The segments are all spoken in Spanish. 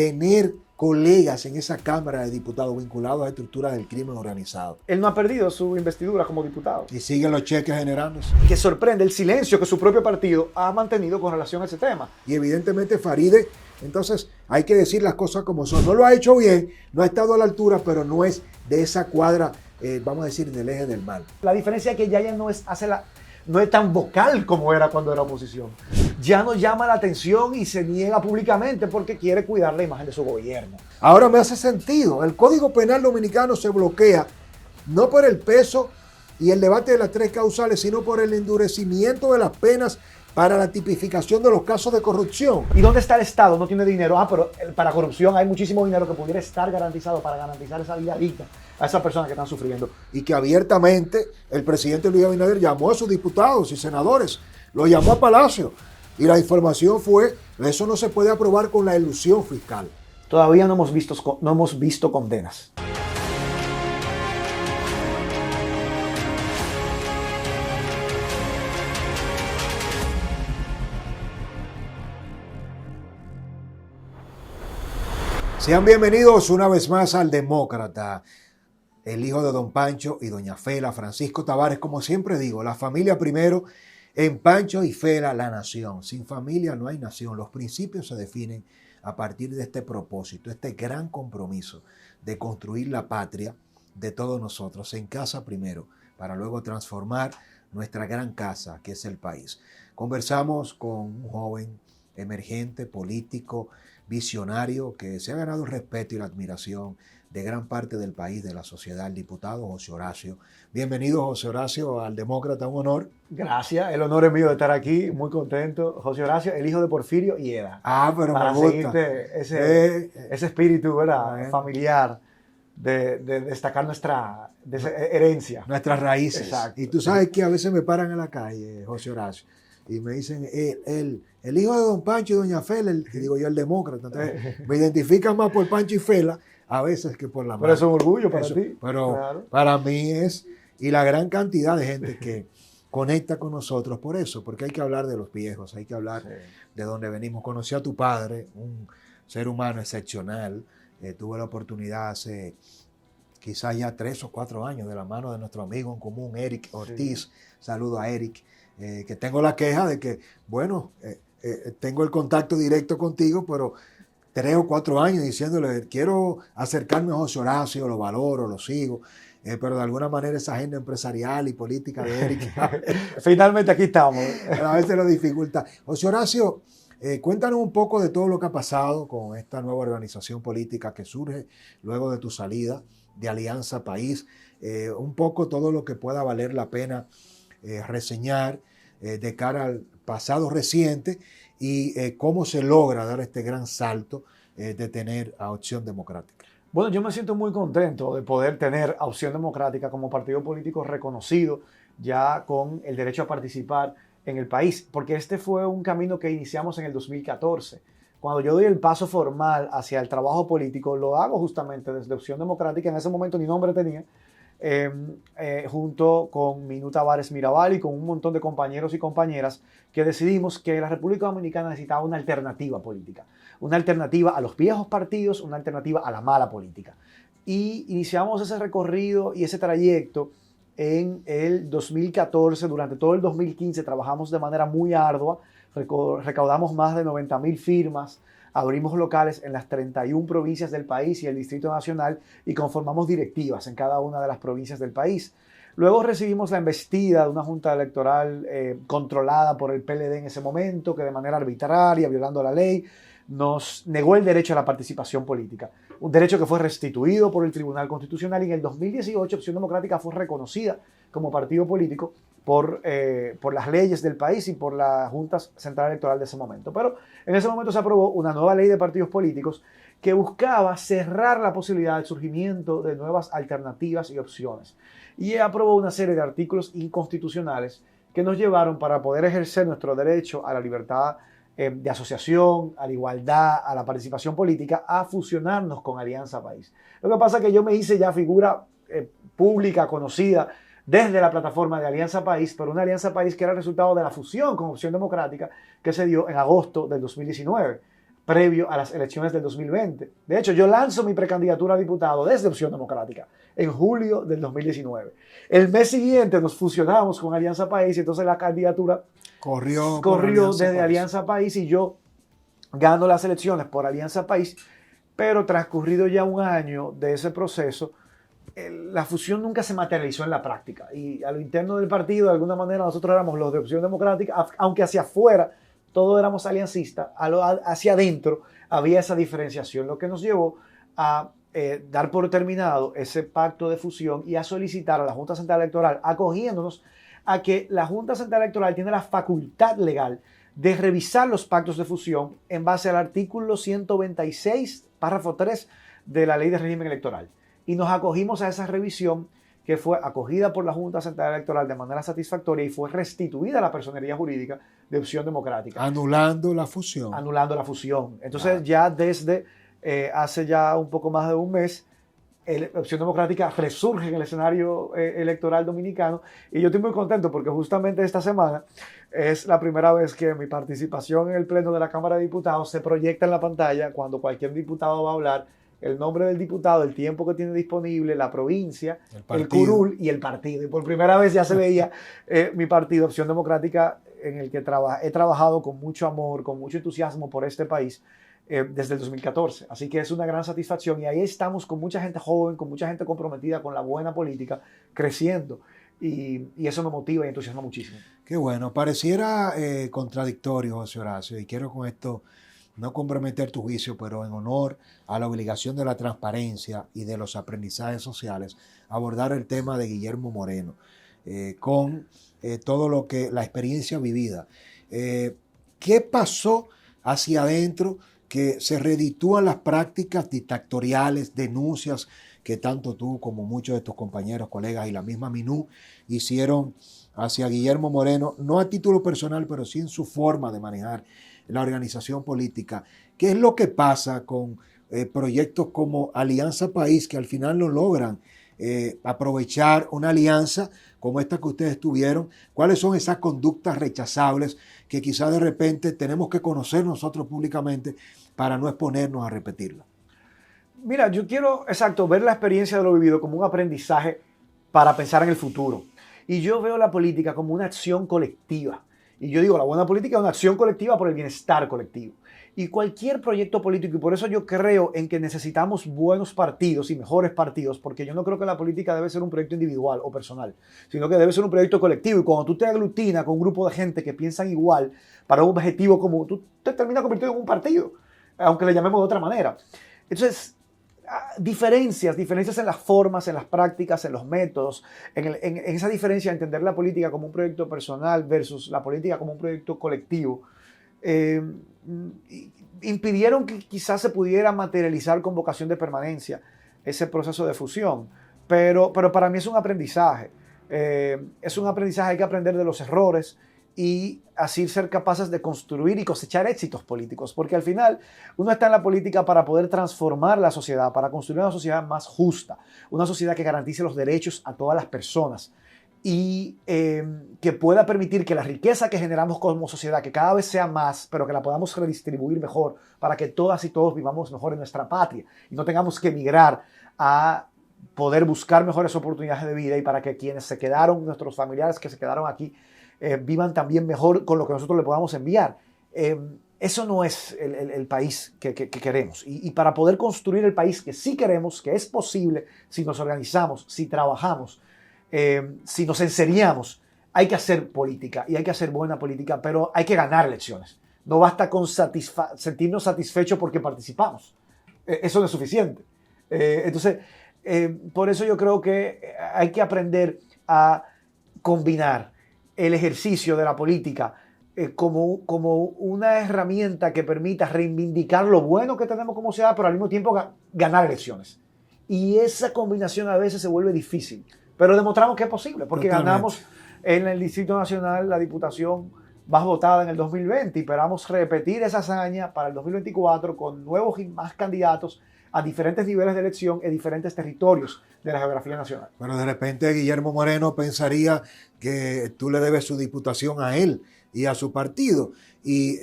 tener colegas en esa Cámara de Diputados vinculados a estructuras del crimen organizado. Él no ha perdido su investidura como diputado. Y siguen los cheques generándose. Que sorprende el silencio que su propio partido ha mantenido con relación a ese tema. Y evidentemente Faride, entonces hay que decir las cosas como son. No lo ha hecho bien, no ha estado a la altura, pero no es de esa cuadra, vamos a decir, del eje del mal. La diferencia es que Yaya no es tan vocal como era cuando era oposición. Ya no llama la atención y se niega públicamente porque quiere cuidar la imagen de su gobierno. Ahora me hace sentido. El Código Penal dominicano se bloquea no por el peso y el debate de las 3 causales, sino por el endurecimiento de las penas para la tipificación de los casos de corrupción. ¿Y dónde está el Estado? No tiene dinero. Pero para corrupción hay muchísimo dinero que pudiera estar garantizado para garantizar esa vida digna a esas personas que están sufriendo. Y que abiertamente el presidente Luis Abinader llamó a sus diputados y senadores, lo llamó a Palacio. Y la información fue, eso no se puede aprobar con la elusión fiscal. Todavía no hemos visto condenas. Sean bienvenidos una vez más al Demócrata, el hijo de don Pancho y doña Fela, Francisco Tavares. Como siempre digo, la familia primero. En Pancho y Fela, la nación. Sin familia no hay nación. Los principios se definen a partir de este propósito, este gran compromiso de construir la patria de todos nosotros, en casa primero, para luego transformar nuestra gran casa, que es el país. Conversamos con un joven emergente, político, visionario, que se ha ganado el respeto y la admiración de gran parte del país, de la sociedad, el diputado José Horacio. Bienvenido, José Horacio, al Demócrata, un honor. Gracias, el honor es mío de estar aquí, muy contento. José Horacio, el hijo de Porfirio y Eda. Pero para me gusta. Seguirte ese espíritu, ¿verdad? Familiar de destacar nuestra herencia. Nuestras raíces. Exacto. Y tú sabes que a veces me paran en la calle, José Horacio, y me dicen, el hijo de don Pancho y doña Fela, y digo yo el Demócrata. Entonces, me identifican más por Pancho y Fela a veces que por la madre. Pero es un orgullo para ti. Pero claro, para mí es, y la gran cantidad de gente que conecta con nosotros por eso, porque hay que hablar de los viejos, hay que hablar de dónde venimos. Conocí a tu padre, un ser humano excepcional. Tuve la oportunidad hace quizás ya 3 o 4 años de la mano de nuestro amigo en común, Eric Ortiz. Saludo a Eric, que tengo la queja de que, bueno, tengo el contacto directo contigo, pero 3 o 4 años diciéndole, quiero acercarme a José Horacio, lo valoro, lo sigo, pero de alguna manera esa agenda empresarial y política de Eric finalmente aquí estamos. A veces lo dificulta. José Horacio, cuéntanos un poco de todo lo que ha pasado con esta nueva organización política que surge luego de tu salida de Alianza País, un poco todo lo que pueda valer la pena reseñar de cara al pasado reciente y cómo se logra dar este gran salto de tener a Opción Democrática. Bueno, yo me siento muy contento de poder tener a Opción Democrática como partido político reconocido ya con el derecho a participar en el país, porque este fue un camino que iniciamos en el 2014. Cuando yo doy el paso formal hacia el trabajo político, lo hago justamente desde Opción Democrática, en ese momento ni nombre tenía, junto con Minú Tavares Mirabal y con un montón de compañeros y compañeras que decidimos que la República Dominicana necesitaba una alternativa política, una alternativa a los viejos partidos, una alternativa a la mala política. Y iniciamos ese recorrido y ese trayecto en el 2014, durante todo el 2015 trabajamos de manera muy ardua, recaudamos más de 90,000 firmas, abrimos locales en las 31 provincias del país y el Distrito Nacional y conformamos directivas en cada una de las provincias del país. Luego recibimos la embestida de una junta electoral controlada por el PLD en ese momento, que de manera arbitraria, violando la ley, nos negó el derecho a la participación política. Un derecho que fue restituido por el Tribunal Constitucional y en el 2018 Opción Democrática fue reconocida como partido político por las leyes del país y por la Junta Central Electoral de ese momento. Pero en ese momento se aprobó una nueva ley de partidos políticos que buscaba cerrar la posibilidad del surgimiento de nuevas alternativas y opciones. Y aprobó una serie de artículos inconstitucionales que nos llevaron para poder ejercer nuestro derecho a la libertad de asociación, a la igualdad, a la participación política, a fusionarnos con Alianza País. Lo que pasa es que yo me hice ya figura pública, conocida, desde la plataforma de Alianza País, pero una Alianza País que era el resultado de la fusión con Opción Democrática que se dio en agosto del 2019. previo a las elecciones del 2020. De hecho, yo lanzo mi precandidatura a diputado desde Opción Democrática en julio del 2019. El mes siguiente nos fusionamos con Alianza País y entonces la candidatura corrió desde Alianza País y yo gano las elecciones por Alianza País, pero transcurrido ya un año de ese proceso, la fusión nunca se materializó en la práctica. Y a lo interno del partido, de alguna manera, nosotros éramos los de Opción Democrática, aunque hacia afuera todos éramos aliancistas, hacia adentro había esa diferenciación, lo que nos llevó a dar por terminado ese pacto de fusión y a solicitar a la Junta Central Electoral, acogiéndonos a que la Junta Central Electoral tiene la facultad legal de revisar los pactos de fusión en base al artículo 126, párrafo 3 de la Ley de Régimen Electoral. Y nos acogimos a esa revisión que fue acogida por la Junta Central Electoral de manera satisfactoria y fue restituida la personería jurídica de Opción Democrática. Anulando la fusión. Anulando la fusión. Entonces ya desde hace ya un poco más de un mes, Opción Democrática resurge en el escenario electoral dominicano y yo estoy muy contento porque justamente esta semana es la primera vez que mi participación en el pleno de la Cámara de Diputados se proyecta en la pantalla cuando cualquier diputado va a hablar, el nombre del diputado, el tiempo que tiene disponible, la provincia, el curul y el partido. Y por primera vez ya se veía mi partido, Opción Democrática, en el que he trabajado con mucho amor, con mucho entusiasmo por este país desde el 2014. Así que es una gran satisfacción y ahí estamos con mucha gente joven, con mucha gente comprometida con la buena política, creciendo. Y eso me motiva y entusiasma muchísimo. Qué bueno. Pareciera contradictorio, José Horacio, y quiero con esto no comprometer tu juicio, pero en honor a la obligación de la transparencia y de los aprendizajes sociales, abordar el tema de Guillermo Moreno, con todo lo que, la experiencia vivida. ¿Qué pasó hacia adentro que se reditúan las prácticas dictatoriales, denuncias que tanto tú como muchos de tus compañeros, colegas y la misma Minú hicieron hacia Guillermo Moreno, no a título personal, pero sí en su forma de manejar la organización política? ¿Qué es lo que pasa con proyectos como Alianza País, que al final no logran aprovechar una alianza como esta que ustedes tuvieron? ¿Cuáles son esas conductas rechazables que quizás de repente tenemos que conocer nosotros públicamente para no exponernos a repetirla? Mira, yo quiero, ver la experiencia de lo vivido como un aprendizaje para pensar en el futuro. Y yo veo la política como una acción colectiva. Y yo digo, la buena política es una acción colectiva por el bienestar colectivo. Y cualquier proyecto político, y por eso yo creo en que necesitamos buenos partidos y mejores partidos, porque yo no creo que la política debe ser un proyecto individual o personal, sino que debe ser un proyecto colectivo. Y cuando tú te aglutinas con un grupo de gente que piensan igual para un objetivo común, tú te terminas convirtiendo en un partido, aunque le llamemos de otra manera. Entonces, diferencias en las formas, en las prácticas, en los métodos, en esa diferencia de entender la política como un proyecto personal versus la política como un proyecto colectivo, impidieron que quizás se pudiera materializar con vocación de permanencia ese proceso de fusión. Pero para mí es un aprendizaje. Hay que aprender de los errores y así ser capaces de construir y cosechar éxitos políticos, porque al final uno está en la política para poder transformar la sociedad, para construir una sociedad más justa, una sociedad que garantice los derechos a todas las personas y que pueda permitir que la riqueza que generamos como sociedad, que cada vez sea más, pero que la podamos redistribuir mejor para que todas y todos vivamos mejor en nuestra patria y no tengamos que emigrar a poder buscar mejores oportunidades de vida y para que quienes se quedaron, nuestros familiares que se quedaron aquí, vivan también mejor con lo que nosotros le podamos enviar. Eso no es el país que queremos. Y para poder construir el país que sí queremos, que es posible, si nos organizamos, si trabajamos, si nos enseriamos, hay que hacer política y hay que hacer buena política, pero hay que ganar elecciones. No basta con sentirnos satisfechos porque participamos. Eso no es suficiente. Entonces, por eso yo creo que hay que aprender a combinar el ejercicio de la política como una herramienta que permita reivindicar lo bueno que tenemos como sociedad, pero al mismo tiempo ganar elecciones. Y esa combinación a veces se vuelve difícil, pero demostramos que es posible, porque ganamos en el Distrito Nacional la diputación más votada en el 2020 y esperamos repetir esa hazaña para el 2024 con nuevos y más candidatos a diferentes niveles de elección en diferentes territorios de la geografía nacional. Bueno, de repente Guillermo Moreno pensaría que tú le debes su diputación a él, y a su partido. Y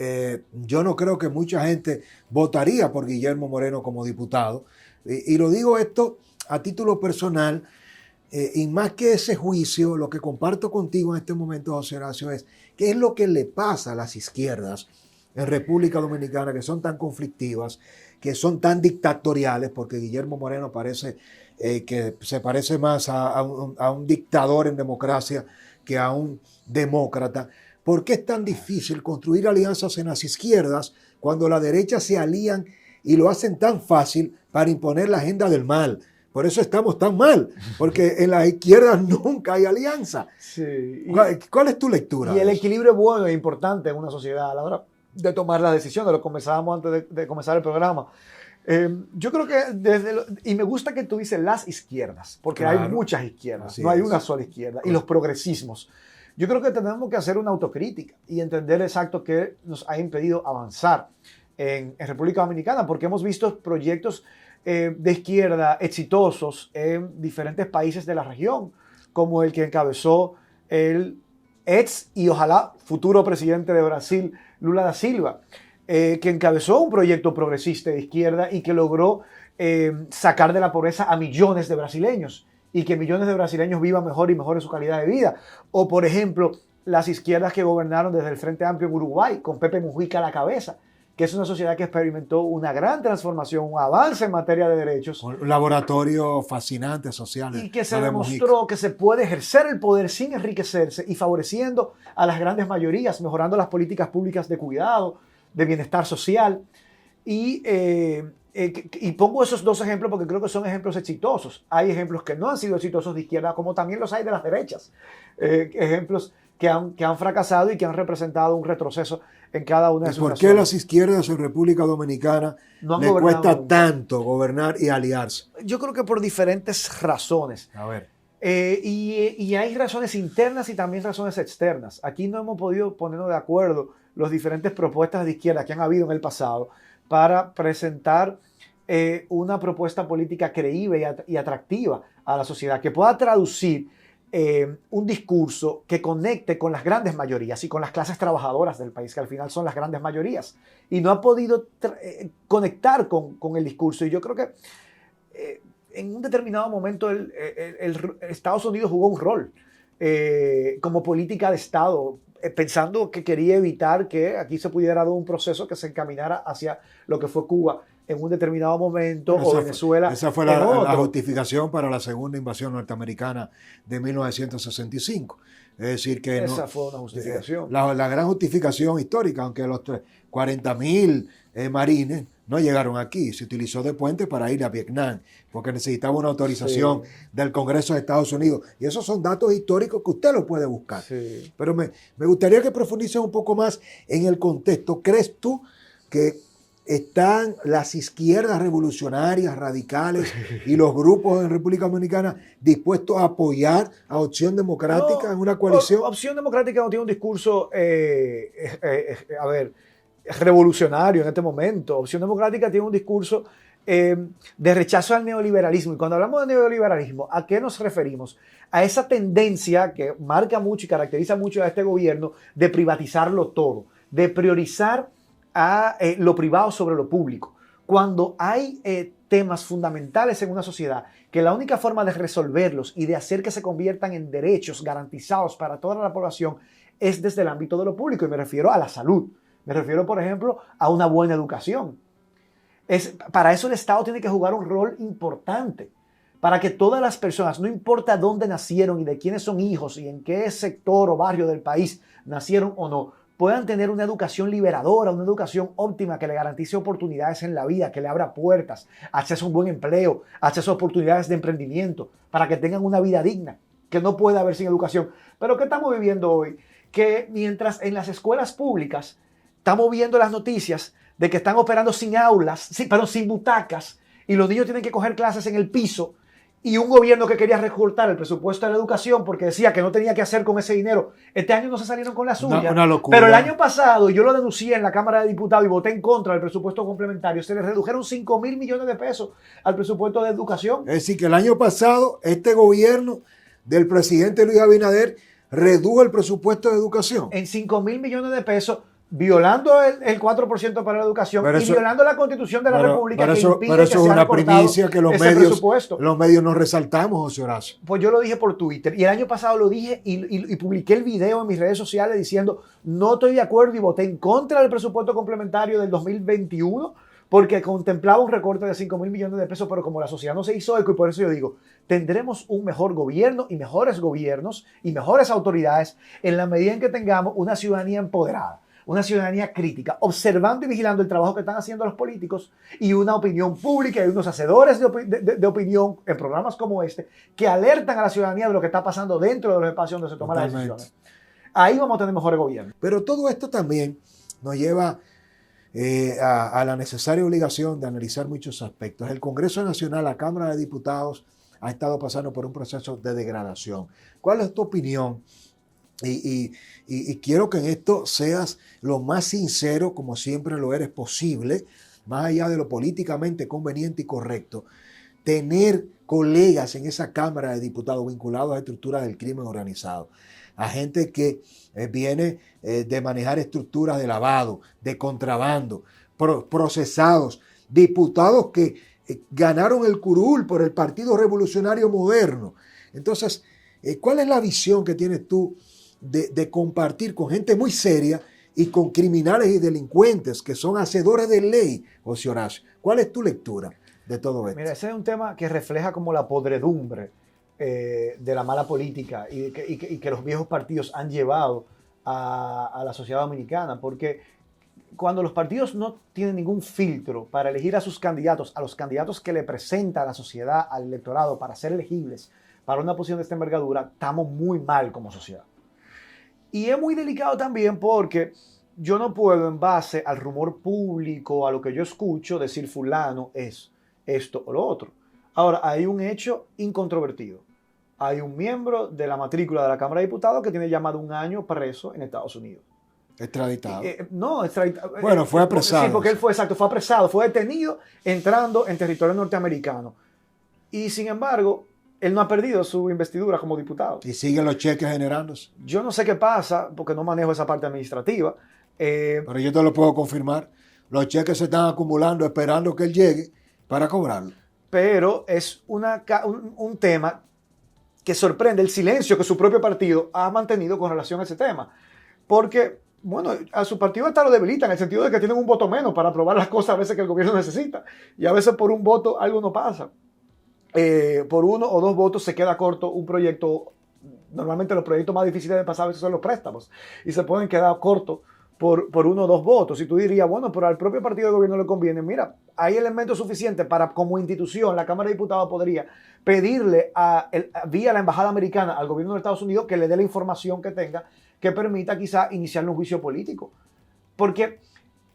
yo no creo que mucha gente votaría por Guillermo Moreno como diputado. Y lo digo esto a título personal, y más que ese juicio, lo que comparto contigo en este momento, José Horacio, es qué es lo que le pasa a las izquierdas en República Dominicana, que son tan conflictivas, que son tan dictatoriales, porque Guillermo Moreno parece que se parece más a un dictador en democracia que a un demócrata. ¿Por qué es tan difícil construir alianzas en las izquierdas cuando la derecha se alían y lo hacen tan fácil para imponer la agenda del mal? Por eso estamos tan mal, porque en las izquierdas nunca hay alianza. Sí. ¿Cuál es tu lectura? Y el equilibrio es bueno e importante en una sociedad a la hora de tomar las decisiones, lo conversábamos antes de comenzar el programa. Yo creo que y me gusta que tú dices las izquierdas, porque claro, hay muchas izquierdas, no hay una sola izquierda, y los progresismos. Yo creo que tenemos que hacer una autocrítica y entender exacto qué nos ha impedido avanzar en República Dominicana, porque hemos visto proyectos de izquierda exitosos en diferentes países de la región, como el que encabezó el ex y ojalá futuro presidente de Brasil, Lula da Silva, que encabezó un proyecto progresista de izquierda y que logró sacar de la pobreza a millones de brasileños y que millones de brasileños vivan mejor y mejor en su calidad de vida. O, por ejemplo, las izquierdas que gobernaron desde el Frente Amplio en Uruguay, con Pepe Mujica a la cabeza, que es una sociedad que experimentó una gran transformación, un avance en materia de derechos. Un laboratorio fascinante social. Y que se demostró que se puede ejercer el poder sin enriquecerse y favoreciendo a las grandes mayorías, mejorando las políticas públicas de cuidado, de bienestar social. Y pongo esos dos ejemplos porque creo que son ejemplos exitosos. Hay ejemplos que no han sido exitosos de izquierda, como también los hay de las derechas. Ejemplos que han fracasado y que han representado un retroceso en cada una de sus naciones. ¿Por qué las izquierdas en República Dominicana les cuesta tanto gobernar y aliarse? Yo creo que por diferentes razones. A ver. Y hay razones internas y también razones externas. Aquí no hemos podido ponernos de acuerdo las diferentes propuestas de izquierda que han habido en el pasado para presentar una propuesta política creíble y atractiva a la sociedad, que pueda traducir un discurso que conecte con las grandes mayorías y con las clases trabajadoras del país, que al final son las grandes mayorías, y no ha podido conectar con el discurso. Y yo creo que en un determinado momento Estados Unidos jugó un rol como política de Estado, pensando que quería evitar que aquí se pudiera dar un proceso que se encaminara hacia lo que fue Cuba en un determinado momento, o Venezuela. Esa fue la justificación para la segunda invasión norteamericana de 1965. Es decir, que esa fue una justificación. La gran justificación histórica, aunque los 40.000 marines no llegaron aquí, se utilizó de puente para ir a Vietnam, porque necesitaba una autorización del Congreso de Estados Unidos. Y esos son datos históricos que usted lo puede buscar. Sí. Pero me gustaría que profundices un poco más en el contexto. ¿Crees tú que están las izquierdas revolucionarias, radicales y los grupos en República Dominicana dispuestos a apoyar a Opción Democrática en una coalición? Opción Democrática no tiene un discurso, revolucionario en este momento. Opción Democrática tiene un discurso de rechazo al neoliberalismo. Y cuando hablamos de neoliberalismo, ¿a qué nos referimos? A esa tendencia que marca mucho y caracteriza mucho a este gobierno de privatizarlo todo, de priorizar a lo privado sobre lo público. Cuando hay temas fundamentales en una sociedad que la única forma de resolverlos y de hacer que se conviertan en derechos garantizados para toda la población es desde el ámbito de lo público, y me refiero a la salud. Me refiero, por ejemplo, a una buena educación. Para eso el Estado tiene que jugar un rol importante, para que todas las personas, no importa dónde nacieron y de quiénes son hijos y en qué sector o barrio del país nacieron o no, puedan tener una educación liberadora, una educación óptima que le garantice oportunidades en la vida, que le abra puertas, acceso a un buen empleo, acceso a oportunidades de emprendimiento, para que tengan una vida digna, que no puede haber sin educación. Pero ¿qué estamos viviendo hoy? Que mientras en las escuelas públicas estamos viendo las noticias de que están operando sin aulas, sin butacas, y los niños tienen que coger clases en el piso, y un gobierno que quería recortar el presupuesto de la educación porque decía que no tenía que hacer con ese dinero. Este año no se salieron con la suya. Una locura. Pero el año pasado, yo lo denuncié en la Cámara de Diputados y voté en contra del presupuesto complementario. Se le redujeron 5.000 millones de pesos al presupuesto de educación. Es decir, que el año pasado este gobierno del presidente Luis Abinader redujo el presupuesto de educación. En 5.000 millones de pesos, violando el 4% para la educación Pero y eso, violando la Constitución de la República pero que eso, impide pero que eso es sea una recortado primicia que ese presupuesto. los medios nos resaltamos, José Horacio. Pues yo lo dije por Twitter y el año pasado lo dije y publiqué el video en mis redes sociales diciendo no estoy de acuerdo y voté en contra del presupuesto complementario del 2021 porque contemplaba un recorte de 5.000 millones de pesos, pero como la sociedad no se hizo eco, y por eso yo digo, tendremos un mejor gobierno y mejores gobiernos y mejores autoridades en la medida en que tengamos una ciudadanía empoderada, una ciudadanía crítica, observando y vigilando el trabajo que están haciendo los políticos y una opinión pública y unos hacedores de opinión en programas como este que alertan a la ciudadanía de lo que está pasando dentro de los espacios donde se toman las decisiones. Ahí vamos a tener mejores gobiernos. Pero todo esto también nos lleva a la necesaria obligación de analizar muchos aspectos. El Congreso Nacional, la Cámara de Diputados, ha estado pasando por un proceso de degradación. ¿Cuál es tu opinión? Y quiero que en esto seas lo más sincero, como siempre lo eres posible, más allá de lo políticamente conveniente y correcto. Tener colegas en esa Cámara de Diputados vinculados a estructuras del crimen organizado, a gente que viene de manejar estructuras de lavado, de contrabando, procesados, diputados que ganaron el curul por el Partido Revolucionario Moderno. Entonces, ¿cuál es la visión que tienes tú de compartir con gente muy seria y con criminales y delincuentes que son hacedores de ley, José Horacio? ¿Cuál es tu lectura de todo esto? Mira, ese es un tema que refleja como la podredumbre de la mala política y que los viejos partidos han llevado a la sociedad dominicana, porque cuando los partidos no tienen ningún filtro para elegir a sus candidatos, a los candidatos que le presenta a la sociedad, al electorado, para ser elegibles para una posición de esta envergadura, estamos muy mal como sociedad. Y es muy delicado también porque yo no puedo, en base al rumor público, a lo que yo escucho, decir fulano es esto o lo otro. Ahora, hay un hecho incontrovertido. Hay un miembro de la matrícula de la Cámara de Diputados que tiene ya más de un año preso en Estados Unidos. Extraditado. No, extraditado. Bueno, fue apresado. Sí, porque él fue apresado, fue detenido entrando en territorio norteamericano. Y sin embargo, él no ha perdido su investidura como diputado. Y siguen los cheques generándose. Yo no sé qué pasa, porque no manejo esa parte administrativa. Pero yo te lo puedo confirmar. Los cheques se están acumulando esperando que él llegue para cobrarlo. Pero es un tema que sorprende el silencio que su propio partido ha mantenido con relación a ese tema. Porque, bueno, a su partido hasta lo debilita en el sentido de que tienen un voto menos para aprobar las cosas a veces que el gobierno necesita. Y a veces por un voto algo no pasa. Por 1 o 2 votos se queda corto un proyecto. Normalmente los proyectos más difíciles de pasar a veces son los préstamos. Y se pueden quedar cortos por 1 o 2 votos. Y tú dirías, bueno, pero al propio partido de gobierno le conviene. Mira, hay elementos suficientes para, como institución, la Cámara de Diputados podría pedirle vía la Embajada Americana al gobierno de Estados Unidos que le dé la información que tenga que permita quizá iniciar un juicio político. Porque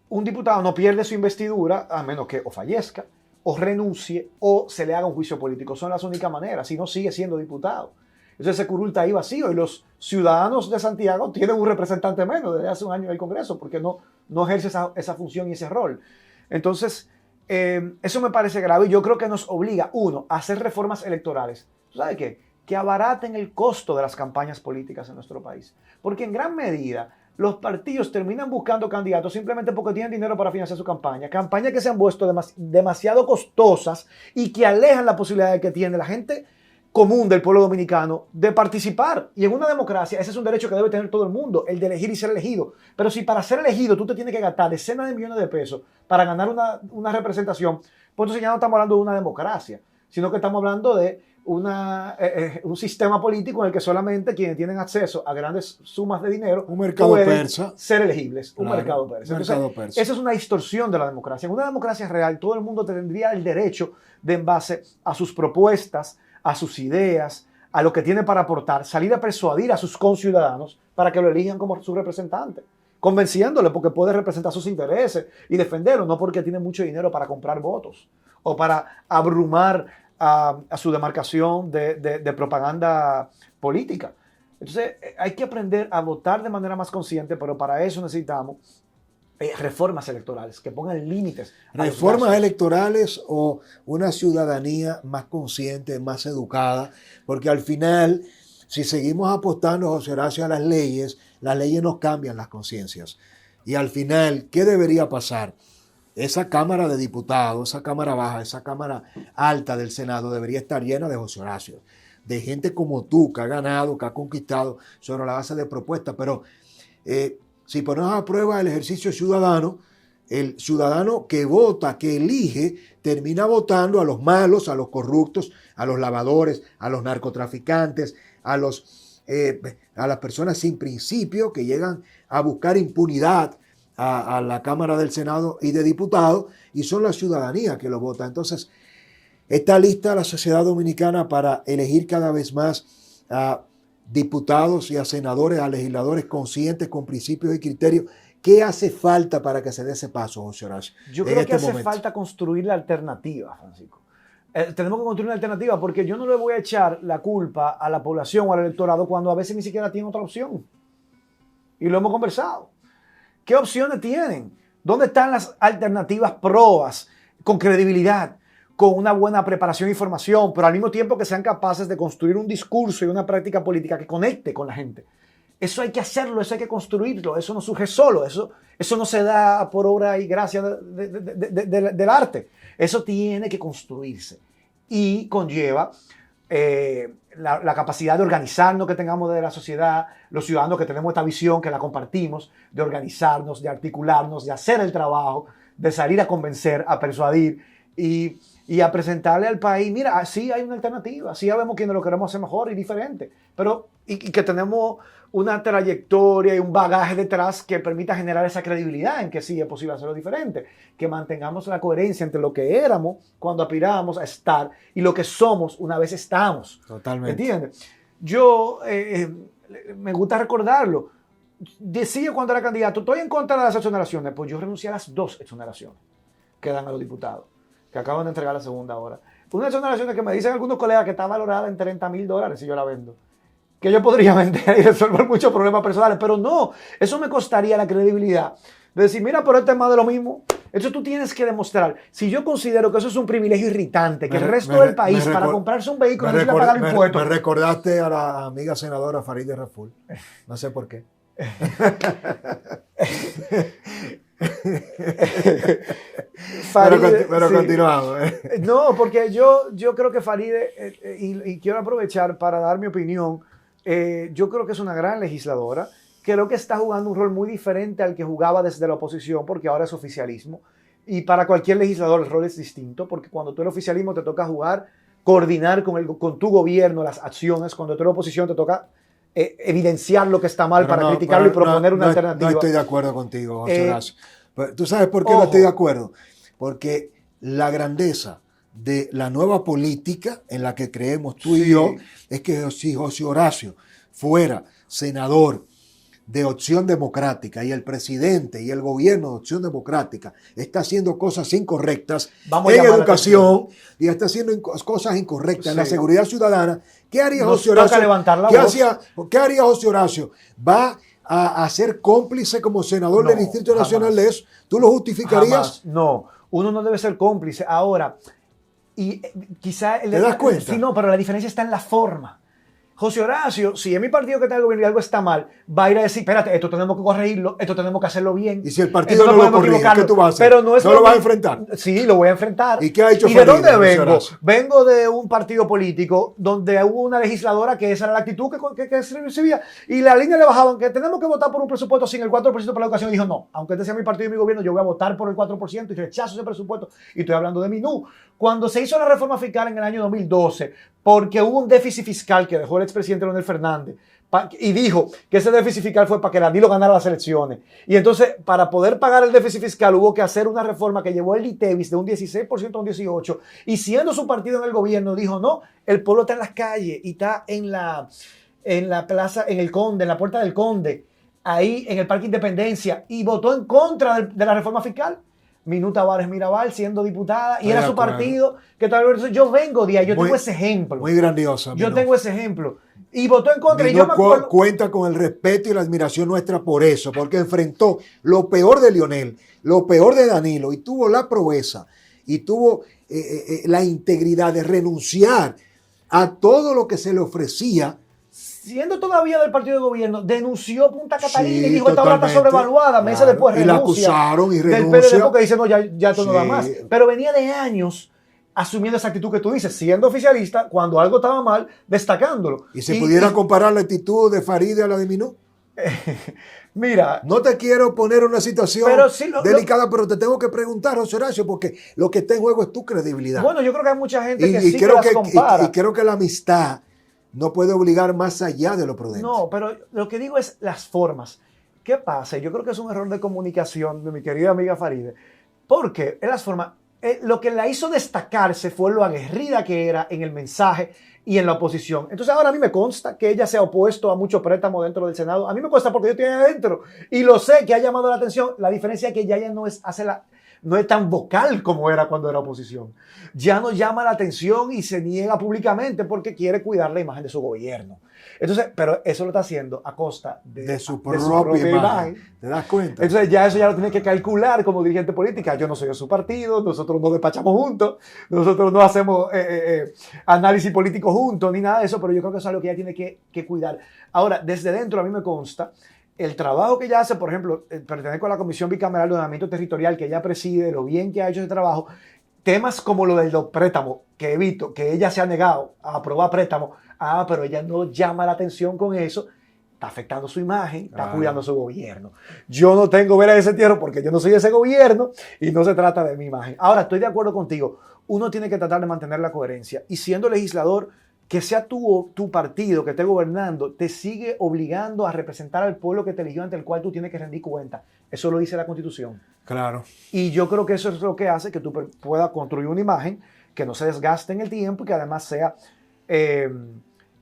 un diputado no pierde su investidura a menos que o fallezca, o renuncie, o se le haga un juicio político. Son las únicas maneras, si no sigue siendo diputado. Entonces ese curul está ahí vacío y los ciudadanos de Santiago tienen un representante menos desde hace un año en el Congreso porque no ejerce esa función y ese rol. Entonces, eso me parece grave y yo creo que nos obliga, uno, a hacer reformas electorales. ¿Tú sabes qué? Que abaraten el costo de las campañas políticas en nuestro país. Porque en gran medida los partidos terminan buscando candidatos simplemente porque tienen dinero para financiar su campaña. Campañas que se han vuelto demasiado costosas y que alejan la posibilidad de que tiene la gente común del pueblo dominicano de participar. Y en una democracia ese es un derecho que debe tener todo el mundo, el de elegir y ser elegido. Pero si para ser elegido tú te tienes que gastar decenas de millones de pesos para ganar una representación, pues entonces ya no estamos hablando de una democracia, sino que estamos hablando de un sistema político en el que solamente quienes tienen acceso a grandes sumas de dinero un mercado pueden persa ser elegibles. Claro, un mercado persa. Entonces, eso es una distorsión de la democracia. En una democracia real todo el mundo tendría el derecho de, en base a sus propuestas, a sus ideas, a lo que tiene para aportar, salir a persuadir a sus conciudadanos para que lo elijan como su representante, convenciéndole porque puede representar sus intereses y defenderlo, no porque tiene mucho dinero para comprar votos o para abrumar a su demarcación de propaganda política. Entonces hay que aprender a votar de manera más consciente, pero para eso necesitamos reformas electorales que pongan límites. Reformas electorales o una ciudadanía más consciente, más educada, porque al final, si seguimos apostando, José Horacio, a las leyes nos cambian las conciencias. Y al final, ¿qué debería pasar? Esa Cámara de Diputados, esa Cámara Baja, esa Cámara Alta del Senado debería estar llena de José Horacio, de gente como tú, que ha ganado, que ha conquistado sobre la base de propuestas. Pero si ponemos a prueba el ejercicio ciudadano, el ciudadano que vota, que elige, termina votando a los malos, a los corruptos, a los lavadores, a los narcotraficantes, a las personas sin principio que llegan a buscar impunidad a la Cámara del Senado y de Diputados, y son la ciudadanía que lo vota. Entonces, está lista la sociedad dominicana para elegir cada vez más a diputados y a senadores, a legisladores conscientes, con principios y criterios. ¿Qué hace falta para que se dé ese paso, José Horacio? Yo creo que hace falta construir la alternativa, Francisco. Tenemos que construir una alternativa, porque yo no le voy a echar la culpa a la población o al electorado cuando a veces ni siquiera tienen otra opción. Y lo hemos conversado. ¿Qué opciones tienen? ¿Dónde están las alternativas probas, con credibilidad, con una buena preparación e información, pero al mismo tiempo que sean capaces de construir un discurso y una práctica política que conecte con la gente? Eso hay que hacerlo, eso hay que construirlo, eso no surge solo, eso no se da por obra y gracia del arte. Eso tiene que construirse y conlleva la capacidad de organizarnos que tengamos de la sociedad, los ciudadanos que tenemos esta visión, que la compartimos, de organizarnos, de articularnos, de hacer el trabajo, de salir a convencer, a persuadir y a presentarle al país, mira, sí hay una alternativa, sí ya vemos quienes lo queremos hacer mejor y diferente, pero y que tenemos una trayectoria y un bagaje detrás que permita generar esa credibilidad en que sí es posible hacerlo diferente, que mantengamos la coherencia entre lo que éramos cuando aspirábamos a estar y lo que somos una vez estamos. Totalmente. ¿Entiendes? Yo me gusta recordarlo. Decía cuando era candidato, estoy en contra de las exoneraciones, pues yo renuncié a las 2 exoneraciones que dan a los diputados, que acaban de entregar la segunda hora. Una exoneración que me dicen algunos colegas que está valorada en $30,000 si yo la vendo, que yo podría vender y resolver muchos problemas personales, pero no, eso me costaría la credibilidad de decir, mira, pero este es más de lo mismo. Eso tú tienes que demostrar. Si yo considero que eso es un privilegio irritante, que el resto del país para comprarse un vehículo necesita pagar impuestos. Me recordaste a la amiga senadora Farideh Raful, no sé por qué. Pero sí. Continuamos. No, porque yo creo que Farideh, y quiero aprovechar para dar mi opinión, yo creo que es una gran legisladora, creo que está jugando un rol muy diferente al que jugaba desde la oposición, porque ahora es oficialismo, y para cualquier legislador el rol es distinto, porque cuando tú eres oficialismo te toca jugar, coordinar con tu gobierno las acciones, cuando tú eres oposición te toca evidenciar lo que está mal para criticarlo y proponer una alternativa. No estoy de acuerdo contigo, José Horacio. ¿Tú sabes por qué no estoy de acuerdo? Porque la grandeza de la nueva política en la que creemos tú y yo es que si José Horacio fuera senador de Opción Democrática y el presidente y el gobierno de Opción Democrática está haciendo cosas incorrectas en educación y está haciendo cosas incorrectas en la seguridad ciudadana, ¿qué haría José Horacio? ¿Qué haría José Horacio? ¿Va a ser cómplice como senador del Distrito Nacional de eso? ¿Tú lo justificarías? Jamás. No, uno no debe ser cómplice. Ahora, y quizá... ¿Te das cuenta? Sí, no, pero la diferencia está en la forma. José Horacio, si es mi partido que está en el gobierno y algo está mal, va a ir a decir, espérate, esto tenemos que corregirlo, esto tenemos que hacerlo bien. Y si el partido no lo corrige, ¿qué tú vas a hacer? Pero no lo vas a enfrentar. Sí, lo voy a enfrentar. ¿Y qué ha hecho ¿Y Farideh, de dónde vengo? Horacio? Vengo de un partido político donde hubo una legisladora que esa era la actitud que se recibía. Y la línea le bajaban que tenemos que votar por un presupuesto sin el 4% para la educación. Y dijo, no, aunque este sea mi partido y mi gobierno, yo voy a votar por el 4% y rechazo ese presupuesto. Y estoy hablando de Minú. Cuando se hizo la reforma fiscal en el año 2012, porque hubo un déficit fiscal que dejó el expresidente Leonel Fernández, y dijo que ese déficit fiscal fue para que Danilo ganara las elecciones. Y entonces, para poder pagar el déficit fiscal, hubo que hacer una reforma que llevó el ITEVIS de un 16% a un 18%. Y siendo su partido en el gobierno, dijo, no, el pueblo está en las calles y está en la plaza, en el Conde, en la Puerta del Conde, ahí en el Parque Independencia, y votó en contra de la reforma fiscal. Minú Tavares Mirabal siendo diputada y era su partido que tal vez yo vengo de ahí, yo tengo ese ejemplo. Muy grandioso. Yo tengo ese ejemplo. Y votó en contra. Minú y yo me acuerdo, cuenta con el respeto y la admiración nuestra por eso, porque enfrentó lo peor de Leonel, lo peor de Danilo y tuvo la proeza y tuvo la integridad de renunciar a todo lo que se le ofrecía siendo todavía del partido de gobierno, denunció Punta Catalina y dijo, esta obra está totalmente, sobrevaluada. Meses después y la renuncia acusaron y del renuncia. PLD porque dice, no, ya esto no da Sí. más. Pero venía de años asumiendo esa actitud que tú dices, siendo oficialista, cuando algo estaba mal, destacándolo. ¿Y se pudiera comparar la actitud de Faride a la de Minú? Mira, No te quiero poner una situación pero sí delicada, pero te tengo que preguntar, José Horacio, porque lo que está en juego es tu credibilidad. bueno, yo creo que hay mucha gente que y sí creo que las compara. y creo que la amistad no puede obligar más allá de lo prudente. No, pero lo que digo es las formas. ¿Qué pasa? Yo creo que es un error de comunicación de mi querida amiga Faride, porque en las formas, lo que la hizo destacarse fue lo aguerrida que era en el mensaje y en la oposición. Entonces ahora a mí me consta que ella se ha opuesto a mucho préstamo dentro del Senado. A mí me consta porque yo estoy ahí adentro y lo sé que ha llamado la atención. La diferencia es que ya no es, no es tan vocal como era cuando era oposición. Ya no llama la atención y se niega públicamente porque quiere cuidar la imagen de su gobierno. Entonces, pero eso lo está haciendo a costa de su propia imagen. ¿Te das cuenta? Entonces ya eso ya lo tiene que calcular como dirigente política. Yo no soy de su partido, nosotros no despachamos juntos, nosotros no hacemos análisis político juntos ni nada de eso, pero yo creo que eso es algo que ella tiene que cuidar. Ahora, desde dentro a mí me consta el trabajo que ella hace, por ejemplo, pertenezco a la Comisión Bicameral de Ordenamiento Territorial que ella preside, lo bien que ha hecho ese trabajo, temas como lo del préstamo, que he visto que ella se ha negado a aprobar préstamo, pero ella no llama la atención con eso, está afectando su imagen, está cuidando su gobierno. Yo no tengo vela de ese entierro porque yo no soy de ese gobierno y no se trata de mi imagen. Ahora, estoy de acuerdo contigo, uno tiene que tratar de mantener la coherencia y siendo legislador, que sea tu partido que esté gobernando, te sigue obligando a representar al pueblo que te eligió, ante el cual tú tienes que rendir cuenta. Eso lo dice la Constitución. Claro. Y yo creo que eso es lo que hace que tú puedas construir una imagen que no se desgaste en el tiempo y que además sea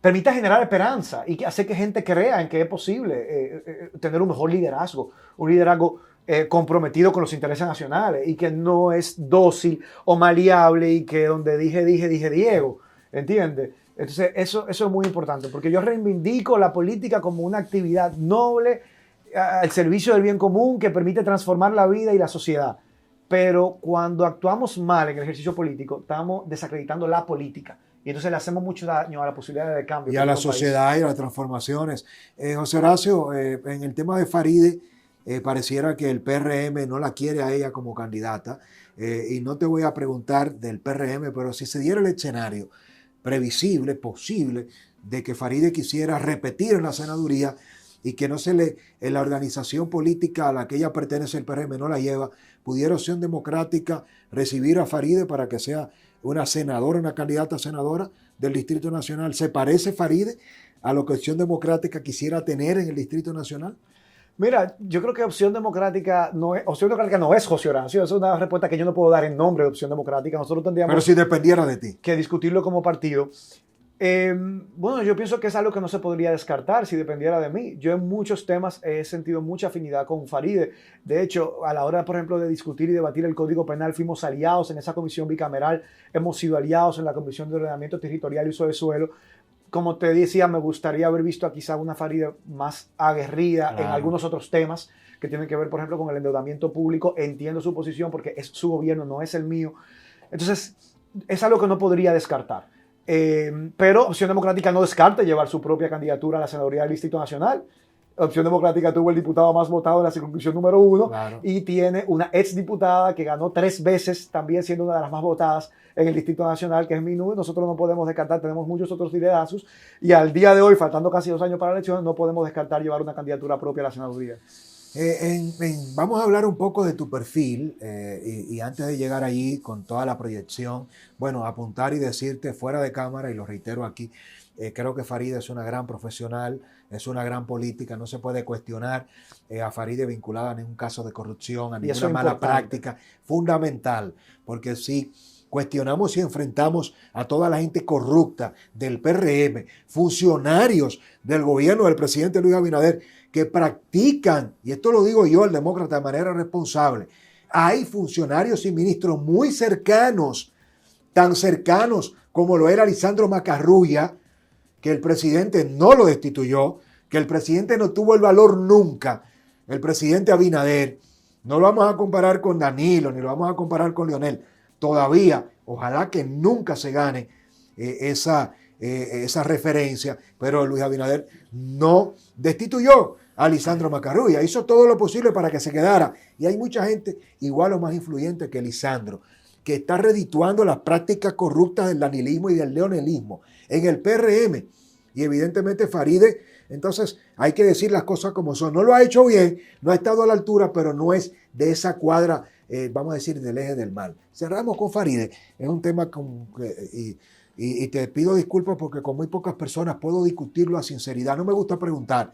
permita generar esperanza y que hace que gente crea en que es posible tener un mejor liderazgo, un liderazgo comprometido con los intereses nacionales y que no es dócil o maleable y que donde dije Diego, ¿entiendes? Entonces eso es muy importante porque yo reivindico la política como una actividad noble al servicio del bien común que permite transformar la vida y la sociedad. Pero cuando actuamos mal en el ejercicio político, estamos desacreditando la política. Y entonces le hacemos mucho daño a la posibilidad de cambio. Y a la sociedad y a las transformaciones. José Horacio, en el tema de Faride, pareciera que el PRM no la quiere a ella como candidata. Y no te voy a preguntar del PRM, pero si se diera el escenario previsible, posible, de que Faride quisiera repetir en la senaduría y que no se le, en la organización política a la que ella pertenece, el PRM no la lleva, pudiera Opción Democrática recibir a Faride para que sea una senadora, una candidata senadora del Distrito Nacional. ¿Se parece Faride a lo que Opción Democrática quisiera tener en el Distrito Nacional? Mira, yo creo que Opción Democrática no es José Horacio. Esa es una respuesta que yo no puedo dar en nombre de Opción Democrática. Nosotros tendríamos Pero si dependiera de ti, que discutirlo como partido. Bueno, yo pienso que es algo que no se podría descartar si dependiera de mí. Yo en muchos temas he sentido mucha afinidad con Faride. De hecho, a la hora, por ejemplo, de discutir y debatir el Código Penal, fuimos aliados en esa comisión bicameral, hemos sido aliados en la Comisión de Ordenamiento Territorial y Uso de Suelo. Como te decía, me gustaría haber visto a quizá una Faride más aguerrida en algunos otros temas que tienen que ver, por ejemplo, con el endeudamiento público. Entiendo su posición porque es su gobierno, no es el mío. Entonces, es algo que no podría descartar. Pero Opción Democrática no descarta llevar su propia candidatura a la senaduría del Distrito Nacional. Opción Democrática tuvo el diputado más votado en la circunscripción número 1 y tiene una exdiputada que ganó 3 veces, también siendo una de las más votadas en el Distrito Nacional, que es Minú. Nosotros no podemos descartar, tenemos muchos otros liderazgos y al día de hoy, faltando casi 2 años para la elección, no podemos descartar llevar una candidatura propia a la senaduría. Vamos a hablar un poco de tu perfil y antes de llegar allí con toda la proyección, bueno, apuntar y decirte fuera de cámara, y lo reitero aquí, creo que Faride es una gran profesional, es una gran política, no se puede cuestionar a Faride vinculada a ningún caso de corrupción, a ninguna mala práctica, fundamental, porque si cuestionamos y enfrentamos a toda la gente corrupta del PRM, funcionarios del gobierno del presidente Luis Abinader, que practican, y esto lo digo yo, el demócrata, de manera responsable, hay funcionarios y ministros muy cercanos, tan cercanos como lo era Lisandro Macarrulla, que el presidente no lo destituyó, que el presidente no tuvo el valor nunca, el presidente Abinader. No lo vamos a comparar con Danilo, ni lo vamos a comparar con Leonel. Todavía, ojalá que nunca se gane esa esa referencia, pero Luis Abinader no destituyó a Lisandro Macarrulla, hizo todo lo posible para que se quedara. Y hay mucha gente igual o más influyente que Lisandro, que está redituando las prácticas corruptas del danilismo y del leonelismo en el PRM. Y evidentemente Faride, entonces hay que decir las cosas como son. No lo ha hecho bien, no ha estado a la altura, pero no es de esa cuadra, vamos a decir, del eje del mal. Cerramos con Faride. Es un tema y te pido disculpas porque con muy pocas personas puedo discutirlo a sinceridad. No me gusta preguntar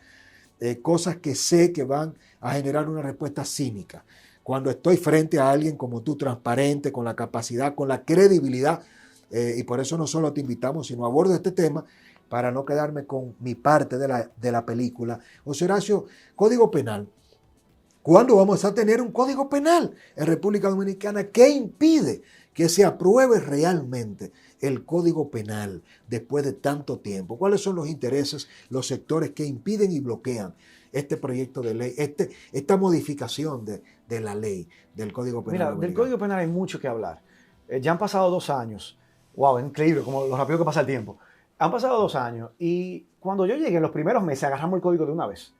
cosas que sé que van a generar una respuesta cínica. Cuando estoy frente a alguien como tú, transparente, con la capacidad, con la credibilidad, y por eso no solo te invitamos, sino abordo este tema para no quedarme con mi parte de la película. José Horacio, Código Penal. ¿Cuándo vamos a tener un Código Penal en República Dominicana? ¿Qué impide que se apruebe realmente el Código Penal después de tanto tiempo? ¿Cuáles son los intereses, los sectores que impiden y bloquean este proyecto de ley, esta modificación de la ley del Código Penal? Mira, del Código Penal hay mucho que hablar. Ya han pasado 2 años. Wow, es increíble como lo rápido que pasa el tiempo. Han pasado 2 años y cuando yo llegué en los primeros meses agarramos el código de una vez.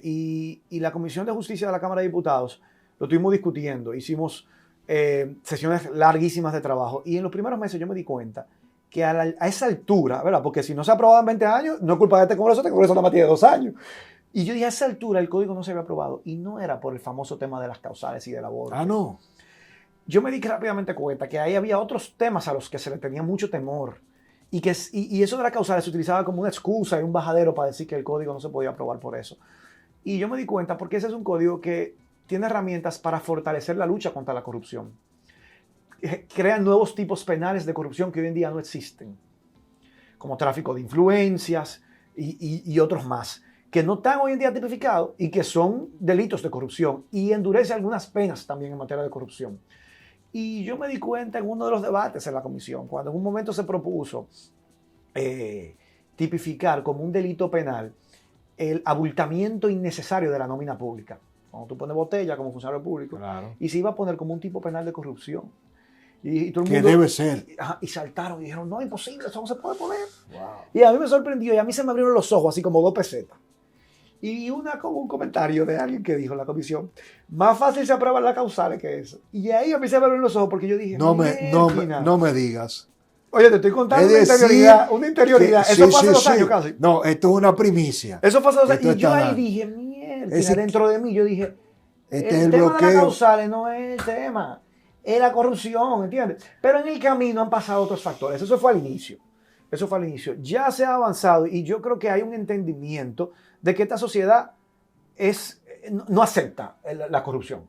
Y la Comisión de Justicia de la Cámara de Diputados lo estuvimos discutiendo. Hicimos sesiones larguísimas de trabajo y en los primeros meses yo me di cuenta que a esa altura, ¿verdad? Porque si no se ha aprobado en 20 años, no es culpa de este Congreso nada más tiene 2 años. Y yo dije, a esa altura el código no se había aprobado y no era por el famoso tema de las causales y del aborto. Ah, no. Yo me di rápidamente cuenta que ahí había otros temas a los que se le tenía mucho temor y eso de las causales se utilizaba como una excusa y un bajadero para decir que el código no se podía aprobar por eso. Y yo me di cuenta porque ese es un código que tiene herramientas para fortalecer la lucha contra la corrupción. Crea nuevos tipos penales de corrupción que hoy en día no existen, como tráfico de influencias y otros más, que no están hoy en día tipificados y que son delitos de corrupción y endurece algunas penas también en materia de corrupción. Y yo me di cuenta en uno de los debates en la comisión, cuando en un momento se propuso tipificar como un delito penal el abultamiento innecesario de la nómina pública. Cuando tú pones botella como funcionario público, claro. Y se iba a poner como un tipo penal de corrupción. Y todo el que mundo, debe ser. Y saltaron y dijeron, no, imposible, eso no se puede poner. Wow. Y a mí me sorprendió y a mí se me abrieron los ojos así como 2 pesetas. Y como un comentario de alguien que dijo en la comisión, más fácil se aprueban las causales que eso. Y ahí a mí se me abrieron los ojos porque yo dije, no me digas. Oye, te estoy contando una interioridad. Que, eso fue hace 2 años casi. No, esto es una primicia. Eso fue hace 2 años. Y yo ahí dije, mierda, dentro de mí yo dije, el tema bloqueo. de las causales no es el tema, es la corrupción, ¿entiendes? Pero en el camino han pasado otros factores. Eso fue al inicio. Ya se ha avanzado y yo creo que hay un entendimiento de que esta sociedad no acepta la corrupción.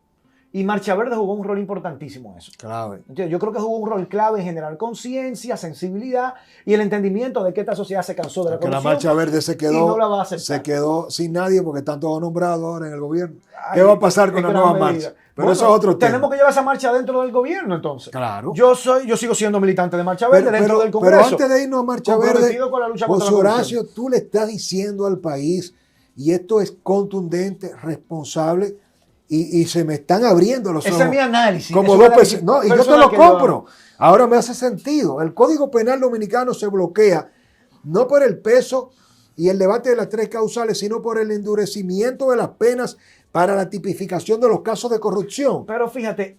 Y Marcha Verde jugó un rol importantísimo en eso. Clave. ¿Entiendes? Yo creo que jugó un rol clave en generar conciencia, sensibilidad y el entendimiento de que esta sociedad se cansó de la corrupción. Que la Marcha Verde se quedó, y no la va a aceptar. Se quedó sin nadie porque están todos nombrados ahora en el gobierno. ¿Qué va a pasar con la nueva marcha? Pero eso es otro tema. Tenemos que llevar esa marcha dentro del gobierno, entonces. Claro. Yo sigo siendo militante de Marcha Verde dentro del Congreso. Pero antes de irnos a Marcha Verde, con la lucha José Horacio, tú le estás diciendo al país, y esto es contundente, responsable, y se me están abriendo los ojos. Ese es mi análisis. Como 2 pesos. No, y yo te lo compro. Ahora me hace sentido. El Código Penal Dominicano se bloquea no por el peso y el debate de las 3 causales, sino por el endurecimiento de las penas para la tipificación de los casos de corrupción. Pero fíjate,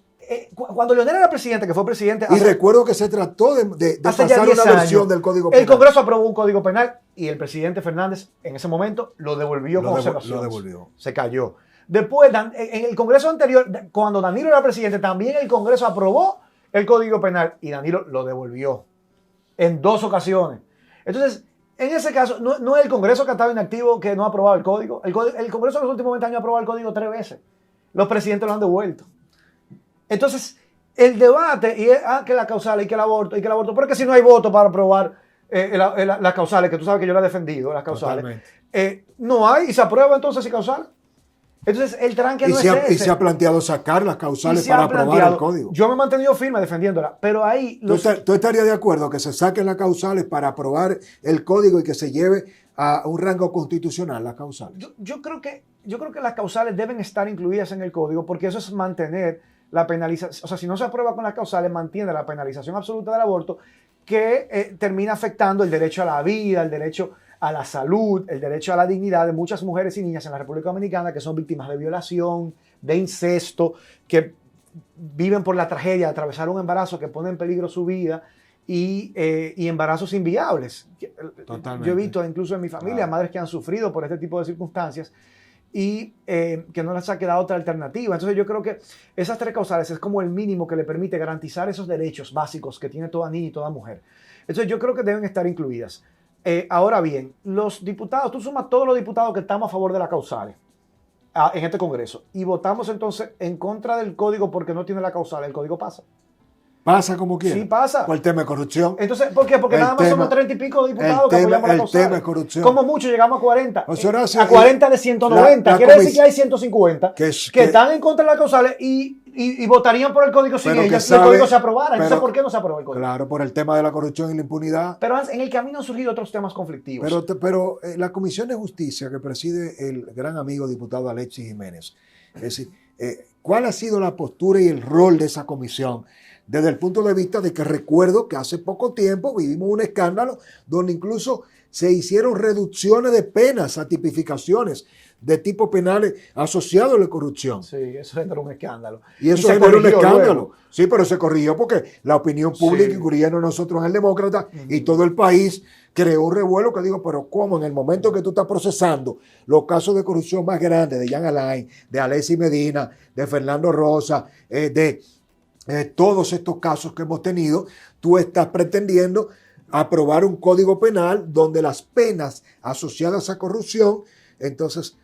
cuando Leonel era presidente, que fue presidente... Y recuerdo que se trató de pasar una versión del Código Penal. El Congreso aprobó un Código Penal y el presidente Fernández en ese momento lo devolvió con observaciones. Lo devolvió. Se cayó. Después, en el Congreso anterior, cuando Danilo era presidente, también el Congreso aprobó el Código Penal y Danilo lo devolvió en 2 ocasiones. Entonces, en ese caso, no es el Congreso que estaba inactivo que no ha aprobado el Código. El Congreso en los últimos 20 años ha aprobado el Código 3 veces. Los presidentes lo han devuelto. Entonces, el debate y es que la causal y que el aborto, pero es que si no hay voto para aprobar las causales, que tú sabes que yo la he defendido, las causales, no hay y se aprueba entonces y causales. Entonces, el tranque no es ese. Y se ha planteado sacar las causales para aprobar el código. Yo me he mantenido firme defendiéndola, pero ahí... ¿Tú estarías de acuerdo que se saquen las causales para aprobar el código y que se lleve a un rango constitucional las causales? Yo creo que las causales deben estar incluidas en el código porque eso es mantener la penalización. O sea, si no se aprueba con las causales, mantiene la penalización absoluta del aborto, que termina afectando el derecho a la vida, el derecho a la salud, el derecho a la dignidad de muchas mujeres y niñas en la República Dominicana que son víctimas de violación, de incesto, que viven por la tragedia de atravesar un embarazo que pone en peligro su vida y embarazos inviables. Totalmente. Yo he visto incluso en mi familia madres que han sufrido por este tipo de circunstancias y que no les ha quedado otra alternativa. Entonces yo creo que esas tres causales es como el mínimo que le permite garantizar esos derechos básicos que tiene toda niña y toda mujer. Entonces yo creo que deben estar incluidas. Ahora bien, los diputados, tú sumas todos los diputados que estamos a favor de las causales en este Congreso y votamos entonces en contra del código porque no tiene la causal, el código pasa. Pasa como quiera. Sí, pasa. Por el tema de corrupción. Entonces, ¿por qué? Porque nada más somos 30 y pico diputados que apoyamos la causal. El tema de corrupción. Como mucho llegamos a 40. Horacio, a 40 de 190. Quiere decir que hay 150 que están en contra de las causales y votarían por el código si el código se aprobara. Entonces, ¿por qué no se aprobó el código? Claro, por el tema de la corrupción y la impunidad. Pero en el camino han surgido otros temas conflictivos. Pero la Comisión de Justicia que preside el gran amigo diputado Alexis Jiménez, es decir, ¿cuál ha sido la postura y el rol de esa comisión? Desde el punto de vista de que recuerdo que hace poco tiempo vivimos un escándalo donde incluso se hicieron reducciones de penas a tipificaciones de tipos penales asociados a la corrupción. Sí, eso generó un escándalo. Y eso generó un escándalo. Luego. Sí, pero se corrigió porque la opinión pública, incluyendo nosotros en el Demócrata y todo el país, creó un revuelo que digo, pero ¿cómo? En el momento que tú estás procesando los casos de corrupción más grandes de Jean Alain, de Alexis Medina, de Fernando Rosa, de todos estos casos que hemos tenido, tú estás pretendiendo aprobar un código penal donde las penas asociadas a corrupción entonces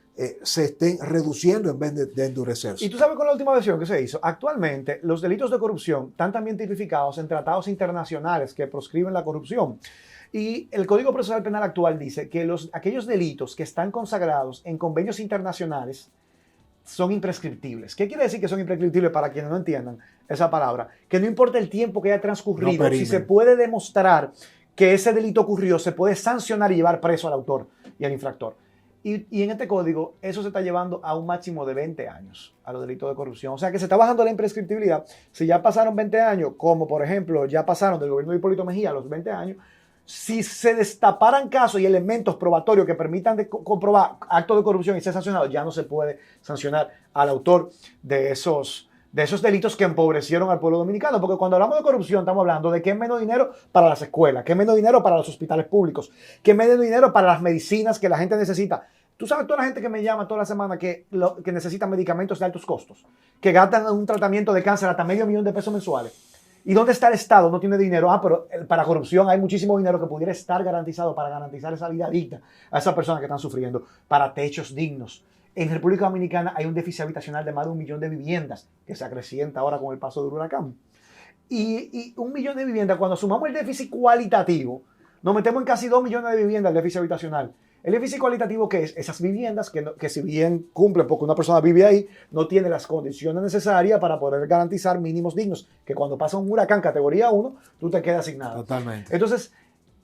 se estén reduciendo en vez de endurecerse. Y tú sabes con la última versión que se hizo, actualmente los delitos de corrupción están también tipificados en tratados internacionales que proscriben la corrupción. Y el Código Procesal Penal actual dice que aquellos delitos que están consagrados en convenios internacionales son imprescriptibles. ¿Qué quiere decir que son imprescriptibles para quienes no entiendan esa palabra? Que no importa el tiempo que haya transcurrido, si se puede demostrar que ese delito ocurrió, se puede sancionar y llevar preso al autor y al infractor. Y en este código eso se está llevando a un máximo de 20 años a los delitos de corrupción. O sea que se está bajando la imprescriptibilidad. Si ya pasaron 20 años, como por ejemplo ya pasaron del gobierno de Hipólito Mejía a los 20 años, si se destaparan casos y elementos probatorios que permitan comprobar actos de corrupción y ser sancionados, ya no se puede sancionar al autor de esos delitos que empobrecieron al pueblo dominicano. Porque cuando hablamos de corrupción estamos hablando de que es menos dinero para las escuelas, que es menos dinero para los hospitales públicos, que es menos dinero para las medicinas que la gente necesita. Tú sabes toda la gente que me llama toda la semana que necesita medicamentos de altos costos, que gastan en un tratamiento de cáncer hasta $500,000 pesos mensuales. ¿Y dónde está el Estado? No tiene dinero. Pero para corrupción hay muchísimo dinero que pudiera estar garantizado para garantizar esa vida digna a esas personas que están sufriendo, para techos dignos. En República Dominicana hay un déficit habitacional de más de 1 millón de viviendas que se acrecienta ahora con el paso del huracán. Y 1 millón de viviendas, cuando sumamos el déficit cualitativo, nos metemos en casi 2 millones de viviendas el déficit habitacional. El déficit cualitativo, ¿qué es? Esas viviendas que si bien cumplen porque una persona vive ahí, no tiene las condiciones necesarias para poder garantizar mínimos dignos, que cuando pasa un huracán categoría 1, tú te quedas asignado. Totalmente. Entonces,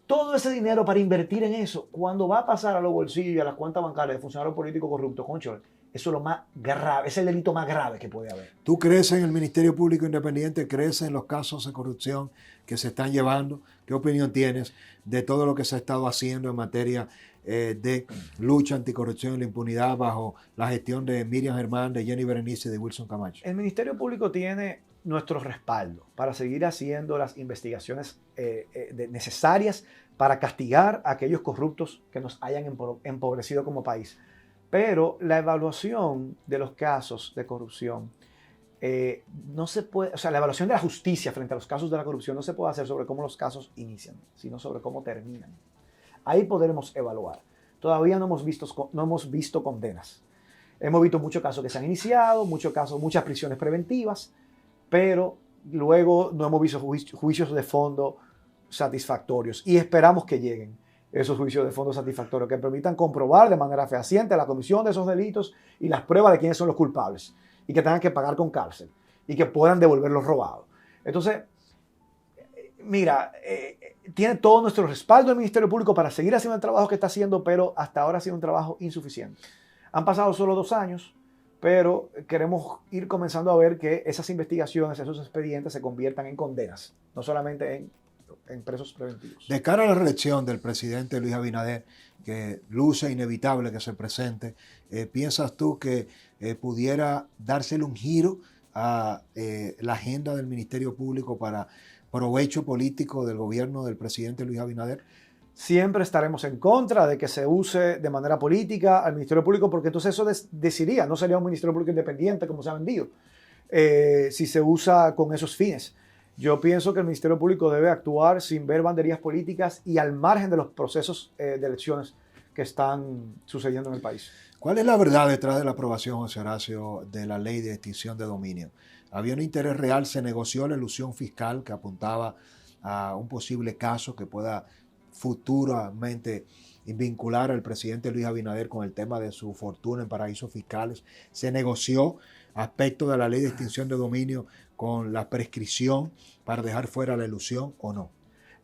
todo ese dinero para invertir en eso, cuando va a pasar a los bolsillos y a las cuentas bancarias de funcionarios políticos corruptos, concho, eso es lo más grave, es el delito más grave que puede haber. ¿Tú crees en el Ministerio Público Independiente? ¿Crees en los casos de corrupción que se están llevando? ¿Qué opinión tienes de todo lo que se ha estado haciendo en materia de lucha anticorrupción y la impunidad bajo la gestión de Miriam Germán, de Jenny Berenice y de Wilson Camacho? El Ministerio Público tiene nuestro respaldo para seguir haciendo las investigaciones necesarias para castigar a aquellos corruptos que nos hayan empobrecido como país. Pero la evaluación de los casos de corrupción no se puede, o sea, la evaluación de la justicia frente a los casos de la corrupción no se puede hacer sobre cómo los casos inician, sino sobre cómo terminan. Ahí podremos evaluar. Todavía no hemos visto condenas. Hemos visto muchos casos que se han iniciado, muchas prisiones preventivas, pero luego no hemos visto juicios de fondo satisfactorios y esperamos que lleguen esos juicios de fondo satisfactorios que permitan comprobar de manera fehaciente la comisión de esos delitos y las pruebas de quiénes son los culpables y que tengan que pagar con cárcel y que puedan devolver los robados. Entonces, mira, tiene todo nuestro respaldo el Ministerio Público para seguir haciendo el trabajo que está haciendo, pero hasta ahora ha sido un trabajo insuficiente. Han pasado solo 2 años, pero queremos ir comenzando a ver que esas investigaciones, esos expedientes se conviertan en condenas, no solamente en en presos preventivos. De cara a la reelección del presidente Luis Abinader, que luce inevitable que se presente, ¿piensas tú que pudiera dársele un giro a la agenda del Ministerio Público para provecho político del gobierno del presidente Luis Abinader? Siempre estaremos en contra de que se use de manera política al Ministerio Público, porque entonces eso decidiría, no sería un Ministerio Público independiente como se ha vendido, si se usa con esos fines. Yo pienso que el Ministerio Público debe actuar sin ver banderías políticas y al margen de los procesos de elecciones que están sucediendo en el país. ¿Cuál es la verdad detrás de la aprobación, José Horacio, de la ley de extinción de dominio? ¿Había un interés real? ¿Se negoció la elusión fiscal que apuntaba a un posible caso que pueda futuramente vincular al presidente Luis Abinader con el tema de su fortuna en paraísos fiscales? ¿Se negoció aspectos de la ley de extinción de dominio con la prescripción para dejar fuera la elusión o no?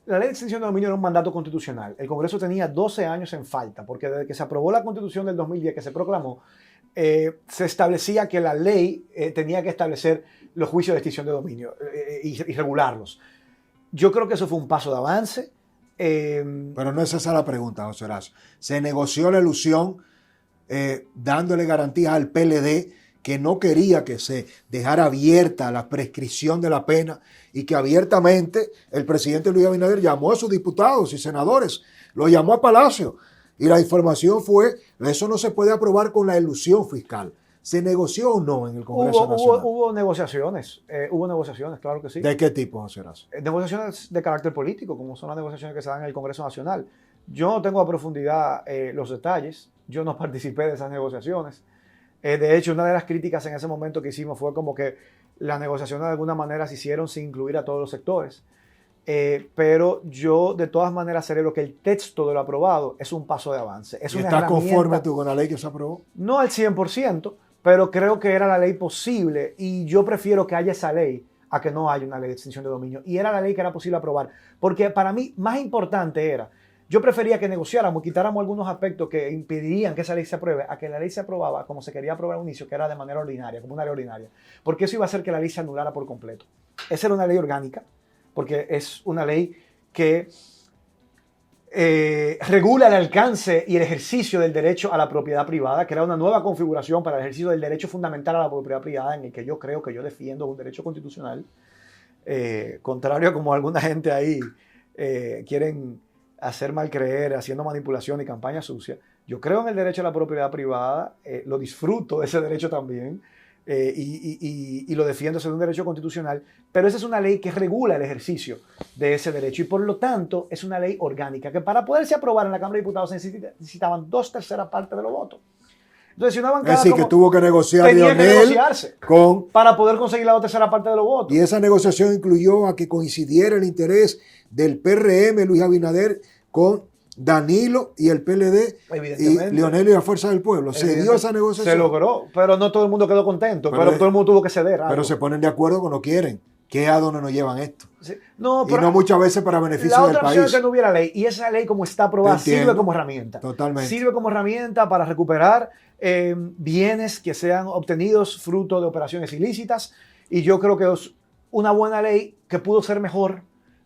La ley de extinción de dominio era un mandato constitucional. El Congreso tenía 12 años en falta, porque desde que se aprobó la Constitución del 2010, que se proclamó, se establecía que la ley tenía que establecer los juicios de extinción de dominio y regularlos. Yo creo que eso fue un paso de avance. Pero no es esa la pregunta, José Horacio. Se negoció la elusión dándole garantías al PLD que no quería que se dejara abierta la prescripción de la pena y que abiertamente el presidente Luis Abinader llamó a sus diputados y senadores, lo llamó a Palacio y la información fue, eso no se puede aprobar con la elusión fiscal. ¿Se negoció o no en el Congreso Nacional? Hubo negociaciones, claro que sí. ¿De qué tipo, José Horacio? Negociaciones de carácter político, como son las negociaciones que se dan en el Congreso Nacional. Yo no tengo a profundidad los detalles, yo no participé de esas negociaciones. De hecho, una de las críticas en ese momento que hicimos fue como que las negociaciones de alguna manera se hicieron sin incluir a todos los sectores. Pero yo de todas maneras celebro que el texto de lo aprobado es un paso de avance. Es una ¿Estás herramienta, conforme tú con la ley que se aprobó? no al 100%, pero creo que era la ley posible y yo prefiero que haya esa ley a que no haya una ley de extinción de dominio. Y era la ley que era posible aprobar. Porque para mí más importante era, yo prefería que negociáramos, quitáramos algunos aspectos que impedirían que esa ley se apruebe, a que la ley se aprobaba como se quería aprobar al inicio, que era de manera ordinaria, como una ley ordinaria. Porque eso iba a hacer que la ley se anulara por completo. Esa era una ley orgánica, porque es una ley que regula el alcance y el ejercicio del derecho a la propiedad privada, crea una nueva configuración para el ejercicio del derecho fundamental a la propiedad privada, en el que yo creo que yo defiendo un derecho constitucional, contrario a como alguna gente ahí quieren hacer mal creer, haciendo manipulación y campaña sucia. Yo creo en el derecho a la propiedad privada, lo disfruto ese derecho también, y lo defiendo, es un derecho constitucional, pero esa es una ley que regula el ejercicio de ese derecho y por lo tanto es una ley orgánica que para poderse aprobar en la Cámara de Diputados necesitaban 2/3 partes de los votos. Entonces, si una bancada es decir, que tuvo que negociar tenía que Lionel negociarse con... para poder conseguir la 2/3 parte de los votos. Y esa negociación incluyó a que coincidiera el interés del PRM, Luis Abinader, con Danilo y el PLD y Lionel y la Fuerza del Pueblo. Se dio esa negociación. Se logró, pero no todo el mundo quedó contento, pero todo el mundo tuvo que ceder. Pero se ponen de acuerdo cuando quieren. ¿Qué a dónde nos llevan esto? Sí. No, pero y no muchas veces para beneficio del país. La otra opción es que no hubiera ley, y esa ley como está aprobada sirve como herramienta. Totalmente. Sirve como herramienta para recuperar bienes que sean obtenidos fruto de operaciones ilícitas, y yo creo que es una buena ley que pudo ser mejor,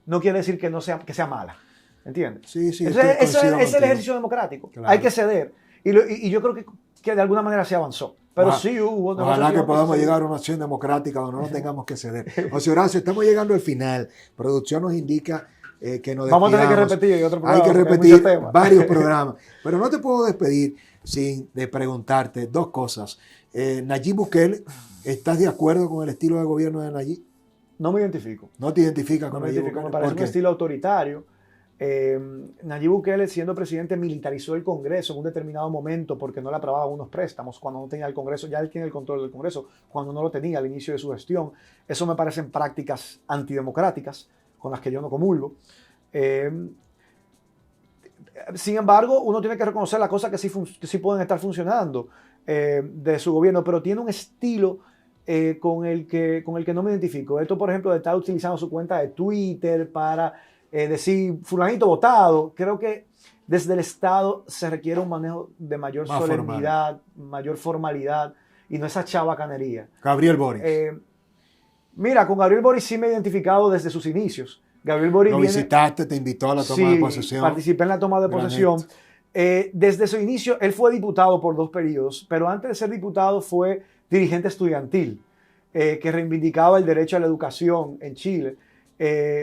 no quiere decir que sea mala. ¿Entiendes? Sí, sí. Entonces, es el ejercicio democrático. Claro. Hay que ceder. Y yo creo que de alguna manera se avanzó. Pero sí hubo... Ojalá que podamos llegar a una acción democrática donde no tengamos que ceder. José Horacio, estamos llegando al final. Producción nos indica que nos despidamos. Vamos a tener que repetir otro programa. Hay que repetir varios programas. Pero no te puedo despedir sin preguntarte dos cosas. Nayib Bukele, ¿estás de acuerdo con el estilo de gobierno de Nayib? No me identifico. ¿No te identificas con Nayib Bukele? Me parece un estilo autoritario. Nayib Bukele, siendo presidente, militarizó el Congreso en un determinado momento porque no le aprobaba unos préstamos cuando no tenía el Congreso. Ya él tiene el control del Congreso cuando no lo tenía al inicio de su gestión. Eso me parecen prácticas antidemocráticas con las que yo no comulgo. Sin embargo, uno tiene que reconocer las cosas que sí pueden estar funcionando de su gobierno, pero tiene un estilo con el que no me identifico. Esto, por ejemplo, de estar utilizando su cuenta de Twitter para decir fulanito votado. Creo que desde el Estado se requiere un manejo de mayor solemnidad, mayor formalidad y no esa chabacanería. Gabriel Boric. Mira, con Gabriel Boric sí me he identificado desde sus inicios, Gabriel Boric Lo viene... visitaste, te invitó a la toma Sí, de posesión. participé en la toma de Gran posesión. gesto. Desde su inicio, él fue diputado por 2 periodos, pero antes de ser diputado fue dirigente estudiantil, que reivindicaba el derecho a la educación en Chile.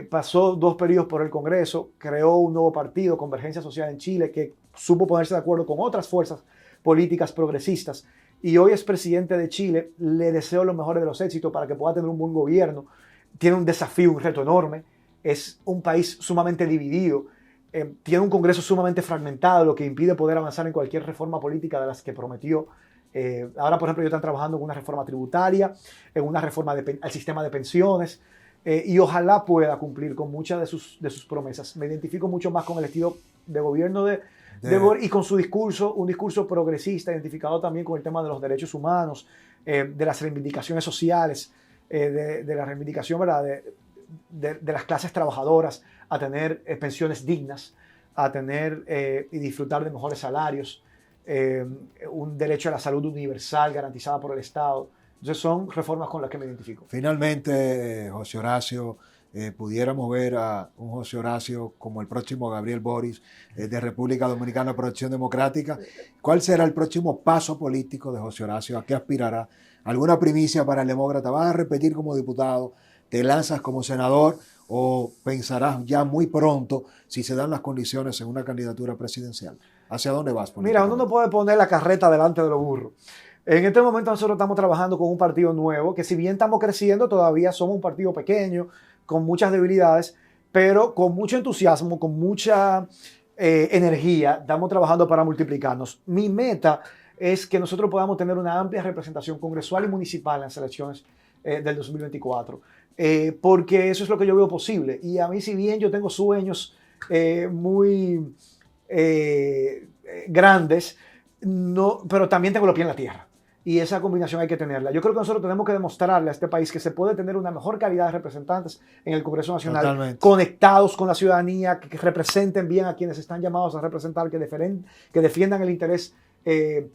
Pasó 2 periodos por el Congreso, creó un nuevo partido, Convergencia Social en Chile, que supo ponerse de acuerdo con otras fuerzas políticas progresistas, y hoy es presidente de Chile. Le deseo los mejores de los éxitos para que pueda tener un buen gobierno. Tiene un desafío, un reto enorme. Es un país sumamente dividido. Tiene un Congreso sumamente fragmentado, lo que impide poder avanzar en cualquier reforma política de las que prometió. Ahora, por ejemplo, ellos están trabajando en una reforma tributaria, en una reforma al sistema de pensiones, y ojalá pueda cumplir con muchas de sus promesas. Me identifico mucho más con el estilo de gobierno de Boric y con su discurso, un discurso progresista, identificado también con el tema de los derechos humanos, de las reivindicaciones sociales, de la reivindicación, ¿verdad?, de las clases trabajadoras a tener pensiones dignas, a tener y disfrutar de mejores salarios, un derecho a la salud universal garantizada por el Estado. Entonces son reformas con las que me identifico. Finalmente, José Horacio, pudiéramos ver a un José Horacio como el próximo Gabriel Boric de República Dominicana por Acción Democrática. ¿Cuál será el próximo paso político de José Horacio? ¿A qué aspirará? ¿Alguna primicia para el demócrata? ¿Vas a repetir como diputado? ¿Te lanzas como senador? ¿O pensarás ya muy pronto, si se dan las condiciones, en una candidatura presidencial? ¿Hacia dónde vas? Mira, uno no puede poner la carreta delante de los burros. En este momento nosotros estamos trabajando con un partido nuevo, que si bien estamos creciendo, todavía somos un partido pequeño, con muchas debilidades, pero con mucho entusiasmo, con mucha energía, estamos trabajando para multiplicarnos. Mi meta es que nosotros podamos tener una amplia representación congresual y municipal en las elecciones del 2024, porque eso es lo que yo veo posible. Y a mí, si bien yo tengo sueños muy grandes, no, pero también tengo los pies en la tierra. Y esa combinación hay que tenerla. Yo creo que nosotros tenemos que demostrarle a este país que se puede tener una mejor calidad de representantes en el Congreso Nacional, totalmente conectados con la ciudadanía, que representen bien a quienes están llamados a representar, que defiendan el interés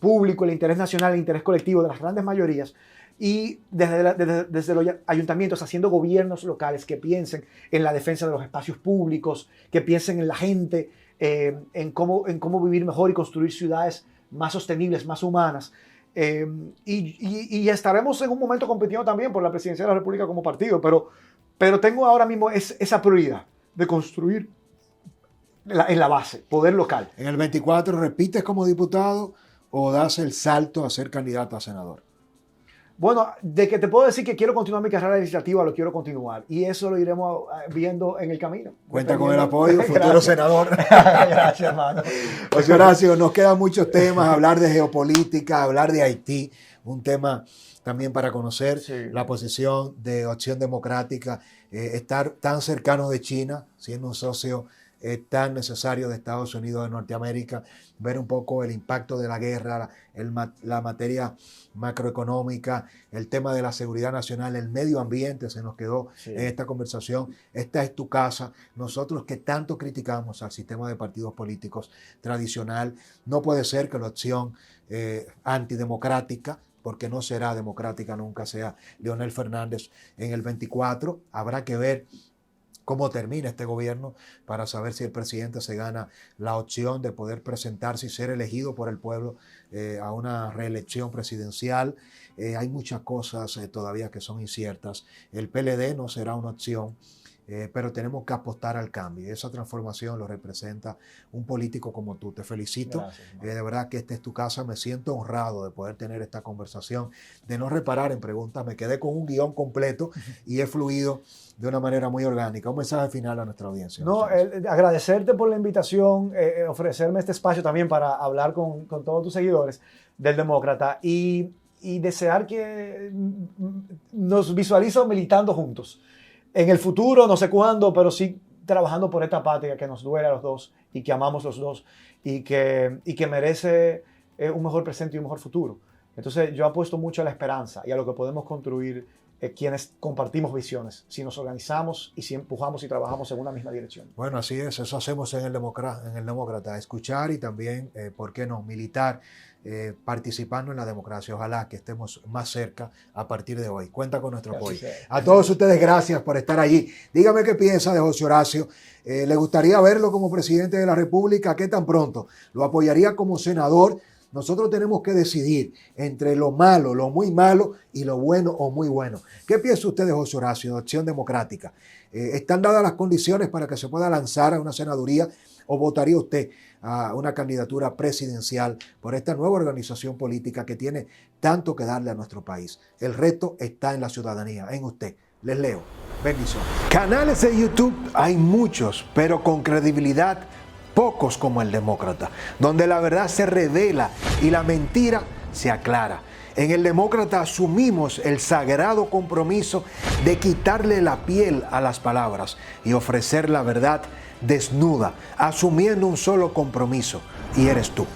público, el interés nacional, el interés colectivo de las grandes mayorías. Y desde los ayuntamientos, haciendo gobiernos locales que piensen en la defensa de los espacios públicos, que piensen en la gente, en cómo vivir mejor y construir ciudades más sostenibles, más humanas. Y estaremos en un momento compitiendo también por la presidencia de la República como partido, pero tengo ahora mismo esa prioridad de construir en la base, poder local. ¿En el 24 repites como diputado o das el salto a ser candidato a senador? Bueno, de que te puedo decir que quiero continuar mi carrera legislativa, lo quiero continuar. Y eso lo iremos viendo en el camino. Cuenta con el apoyo, futuro senador. Gracias, hermano. José Horacio, nos quedan muchos temas, hablar de geopolítica, hablar de Haití, un tema también para conocer la posición de Acción Democrática, estar tan cercano de China, siendo un socio tan necesario de Estados Unidos de Norteamérica, ver un poco el impacto de la guerra, la materia macroeconómica, el tema de la seguridad nacional, el medio ambiente se nos quedó en esta conversación. Esta es tu casa. Nosotros que tanto criticamos al sistema de partidos políticos tradicional, no puede ser que la opción antidemocrática, porque no será democrática nunca, sea Leonel Fernández en el 24. Habrá que ver cómo termina este gobierno para saber si el presidente se gana la opción de poder presentarse y ser elegido por el pueblo a una reelección presidencial. Hay muchas cosas todavía que son inciertas. El PLD no será una opción, pero tenemos que apostar al cambio. Y esa transformación lo representa un político como tú. Te felicito. Gracias, de verdad que esta es tu casa. Me siento honrado de poder tener esta conversación, de no reparar en preguntas. Me quedé con un guión completo y he fluido de una manera muy orgánica. Un mensaje final a nuestra audiencia. No, agradecerte por la invitación, ofrecerme este espacio también para hablar con todos tus seguidores del Demócrata y desear que nos visualizo militando juntos. En el futuro, no sé cuándo, pero sí trabajando por esta patria que nos duele a los dos y que amamos los dos y que merece un mejor presente y un mejor futuro. Entonces yo apuesto mucho a la esperanza y a lo que podemos construir quienes compartimos visiones, si nos organizamos y si empujamos y trabajamos en una misma dirección. Bueno, así es, eso hacemos en el Demócrata, escuchar y también, ¿por qué no?, militar, participando en la democracia. Ojalá que estemos más cerca a partir de hoy. Cuenta con nuestro apoyo. A todos ustedes, gracias por estar allí. Dígame qué piensa de José Horacio. ¿Le gustaría verlo como presidente de la República? ¿Qué tan pronto? ¿Lo apoyaría como senador? Nosotros tenemos que decidir entre lo malo, lo muy malo y lo bueno o muy bueno. ¿Qué piensa usted de José Horacio, de Acción Democrática? ¿Están dadas las condiciones para que se pueda lanzar a una senaduría o votaría usted a una candidatura presidencial por esta nueva organización política que tiene tanto que darle a nuestro país? El reto está en la ciudadanía, en usted. Les leo. Bendiciones. Canales de YouTube hay muchos, pero con credibilidad pocos como el Demócrata, donde la verdad se revela y la mentira se aclara. En el Demócrata asumimos el sagrado compromiso de quitarle la piel a las palabras y ofrecer la verdad desnuda, asumiendo un solo compromiso, y eres tú.